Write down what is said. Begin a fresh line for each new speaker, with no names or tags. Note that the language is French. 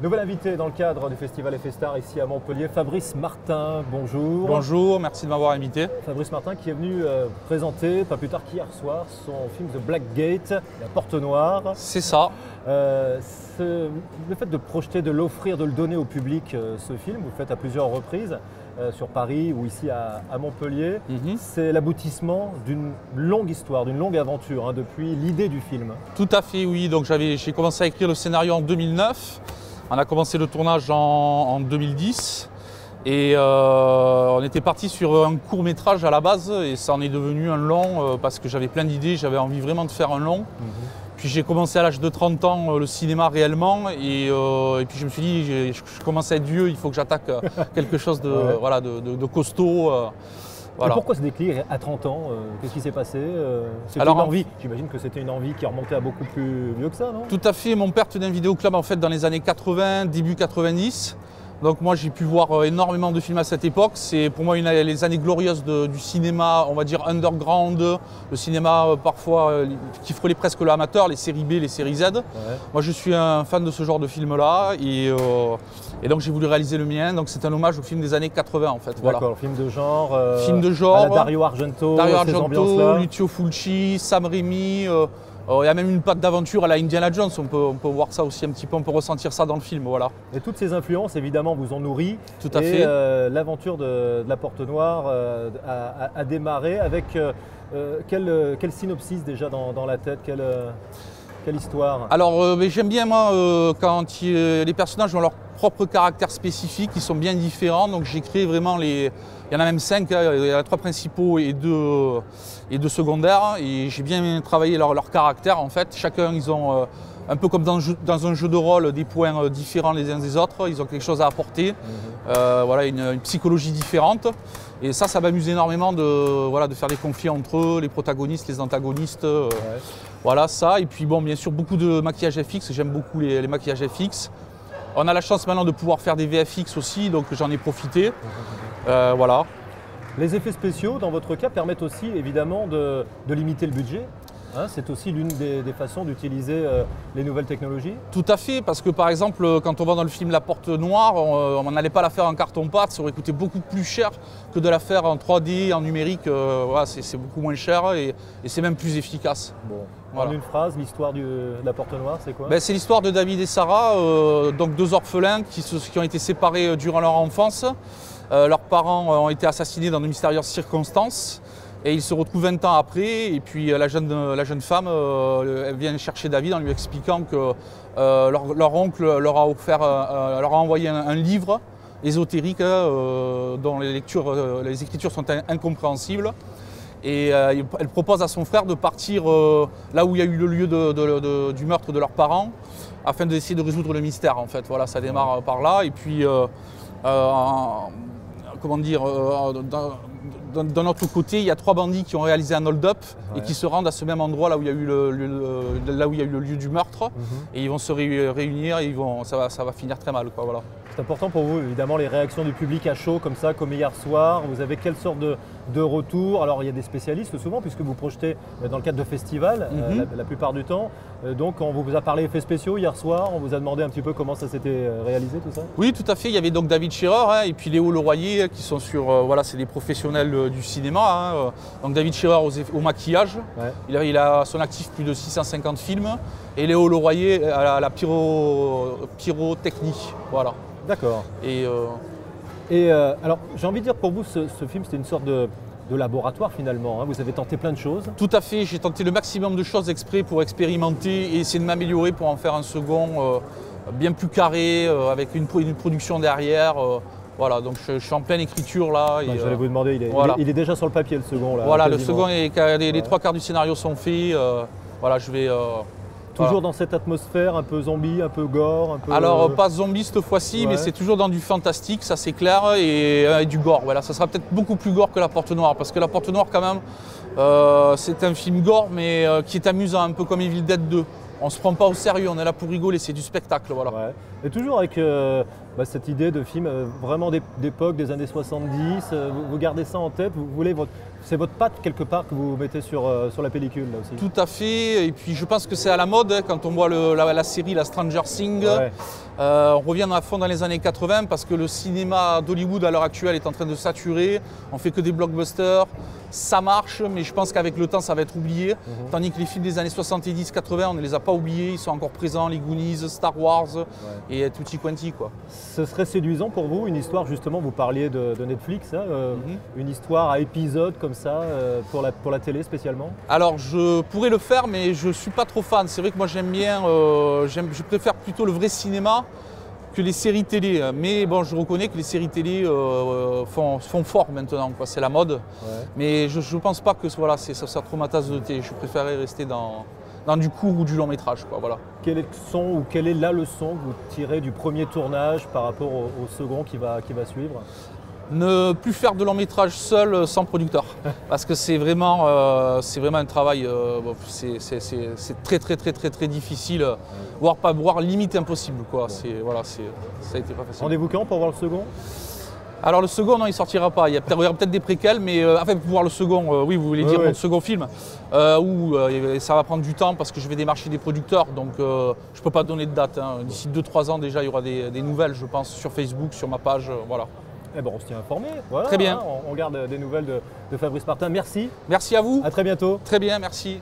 Nouvel invité dans le cadre du Festival F-Star ici à Montpellier, Fabrice Martin, bonjour.
Bonjour, merci de m'avoir invité.
Fabrice Martin qui est venu présenter, pas plus tard qu'hier soir, son film The Black Gate, La Porte Noire.
C'est ça.
Le fait de projeter, de l'offrir, de le donner au public, ce film, vous le faites à plusieurs reprises, sur Paris ou ici à Montpellier. C'est l'aboutissement d'une longue histoire, d'une longue aventure, depuis l'idée du film.
Tout à fait, oui. Donc j'ai commencé à écrire le scénario en 2009. On a commencé le tournage en 2010 et on était parti sur un court métrage à la base et ça en est devenu un long parce que j'avais plein d'idées, j'avais envie vraiment de faire un long. Puis j'ai commencé à l'âge de 30 ans le cinéma réellement et puis je me suis dit, je commence à être vieux, il faut que j'attaque quelque chose de, voilà, de costaud.
Voilà. Et pourquoi ce déclic à 30 ans? Qu'est-ce qui s'est passé? C'était une envie. J'imagine que c'était une envie qui remontait à beaucoup plus vieux que ça, non?
Tout à fait. Mon père tenait un vidéoclub en fait dans les années 80, début 90. Donc moi j'ai pu voir énormément de films à cette époque. C'est pour moi les années glorieuses du cinéma, on va dire underground, le cinéma parfois qui frôlait presque l'amateur, les séries B, les séries Z. Moi je suis un fan de ce genre de film-là et donc j'ai voulu réaliser le mien. Donc c'est un hommage au film des années 80 en fait.
D'accord,
voilà.
film de genre.
À la
Dario Argento,
Lucio Fulci, Sam Raimi. Il y a même une patte d'aventure à la Indiana Jones, on peut voir ça aussi un petit peu, on peut ressentir ça dans le film, voilà.
Et toutes ces influences, évidemment, vous ont nourri.
Tout à fait.
L'aventure de La Porte Noire a démarré avec quel synopsis déjà dans la tête, quelle histoire?
Alors j'aime bien moi quand les personnages ont leur propre caractère spécifique, ils sont bien différents, donc j'ai créé vraiment il y en a même 5, il y en a 3 principaux et 2 secondaires, et j'ai bien travaillé leur caractère en fait. Chacun, ils ont un peu comme dans un jeu de rôle, des points différents les uns des autres, ils ont quelque chose à apporter, voilà, une psychologie différente. Et ça m'amuse énormément de faire des conflits entre eux, les protagonistes, les antagonistes, voilà ça. Et puis bon, bien sûr, beaucoup de maquillage FX, j'aime beaucoup les maquillages FX. On a la chance maintenant de pouvoir faire des VFX aussi, donc j'en ai profité, voilà.
Les effets spéciaux, dans votre cas, permettent aussi évidemment de limiter le budget. C'est aussi l'une des façons d'utiliser les nouvelles technologies? Tout
à fait, parce que par exemple, quand on va dans le film La Porte Noire, on n'allait pas la faire en carton-pâte, ça aurait coûté beaucoup plus cher que de la faire en 3D, en numérique. Voilà, c'est beaucoup moins cher et c'est même plus efficace.
Bon. Voilà. En une phrase, l'histoire de La Porte Noire, c'est quoi?
C'est l'histoire de David et Sarah, donc 2 orphelins qui ont été séparés durant leur enfance. Leurs parents ont été assassinés dans de mystérieuses circonstances. Et ils se retrouvent 20 ans après, et puis la jeune femme elle vient chercher David en lui expliquant que leur oncle leur a envoyé un livre ésotérique dont les écritures sont incompréhensibles. Et elle propose à son frère de partir là où il y a eu le lieu du meurtre de leurs parents, afin d'essayer de résoudre le mystère en fait. Voilà, ça démarre par là. Et puis, comment dire, d'un autre côté, il y a 3 bandits qui ont réalisé un hold-up et qui se rendent à ce même endroit là où il y a eu le lieu du meurtre. Et ils vont se réunir et ça va finir très mal, quoi, voilà.
C'est important pour vous, évidemment, les réactions du public à chaud, comme ça, comme hier soir. Vous avez quelle sorte de retour? Alors, il y a des spécialistes souvent, puisque vous projetez dans le cadre de festivals, la plupart du temps. Donc, on vous a parlé effets spéciaux hier soir. On vous a demandé un petit peu comment ça s'était réalisé, tout ça?
Oui, tout à fait. Il y avait donc David Scherer et puis Léo Leroyer qui sont sur... voilà, c'est des professionnels du cinéma. Donc, David Scherer au maquillage. Il a à son actif plus de 650 films. Et Léo Leroyer à la pyrotechnie. Voilà.
D'accord. Alors, j'ai envie de dire, pour vous, ce film, c'était une sorte de laboratoire finalement. Vous avez tenté plein de choses.
Tout à fait. J'ai tenté le maximum de choses exprès pour expérimenter et essayer de m'améliorer pour en faire un second bien plus carré, avec une production derrière. Voilà, donc je suis en pleine écriture là.
J'allais vous demander, il est déjà sur le papier le second là.
Voilà, quasiment. Le second, les 3 quarts du scénario sont faits. Voilà, je vais...
Toujours dans cette atmosphère un peu zombie, un peu gore, un peu...
Alors pas zombie cette fois-ci, mais c'est toujours dans du fantastique, ça c'est clair, et du gore. Voilà, ça sera peut-être beaucoup plus gore que La Porte Noire, parce que La Porte Noire quand même, c'est un film gore, mais qui est amusant, un peu comme Evil Dead 2. On ne se prend pas au sérieux, on est là pour rigoler, c'est du spectacle, voilà.
Et toujours avec cette idée de film vraiment d'époque, des années 70, vous gardez ça en tête, vous voulez C'est votre patte quelque part que vous mettez sur la pellicule là aussi.
Tout à fait, et puis je pense que c'est à la mode hein, quand on voit la série la Stranger Things.
Ouais.
On revient à fond dans les années 80 parce que le cinéma d'Hollywood à l'heure actuelle est en train de saturer. On fait que des blockbusters. Ça marche, mais je pense qu'avec le temps, ça va être oublié. Tandis que les films des années 70-80, on ne les a pas oubliés. Ils sont encore présents, les Goonies, Star Wars et tutti quanti, quoi.
Ce serait séduisant pour vous, une histoire, justement, vous parliez de Netflix, hein, une histoire à épisodes comme ça, pour la télé spécialement?
Alors, je pourrais le faire, mais je ne suis pas trop fan. C'est vrai que moi, j'aime bien, je préfère plutôt le vrai cinéma que les séries télé. Mais bon, je reconnais que les séries télé font fort maintenant, quoi. C'est la mode.
Ouais.
Mais je ne pense pas que voilà, ça trop ma tasse de thé. Je préférerais rester dans du court ou du long métrage, quoi, voilà.
Quel est le son ou quelle est la leçon que vous tirez du premier tournage par rapport au second qui va suivre?
Ne plus faire de long métrage seul sans producteur. Parce que c'est vraiment un travail, c'est très difficile, voire limite impossible, quoi. Voilà, ça a été pas facile.
Rendez-vous quand pour voir le second?
Alors le second, non, il ne sortira pas. Il y aura peut-être des préquels, mais enfin pour voir le second, oui, vous voulez dire mon second film, où ça va prendre du temps parce que je vais démarcher des producteurs, donc je ne peux pas donner de date. Hein. D'ici 2-3 ans déjà, il y aura des nouvelles, je pense, sur Facebook, sur ma page, voilà.
Eh ben, on se tient informé. Voilà,
très bien.
Hein, on garde des nouvelles de Fabrice Martin. Merci.
Merci à vous.
À très bientôt.
Très bien, merci.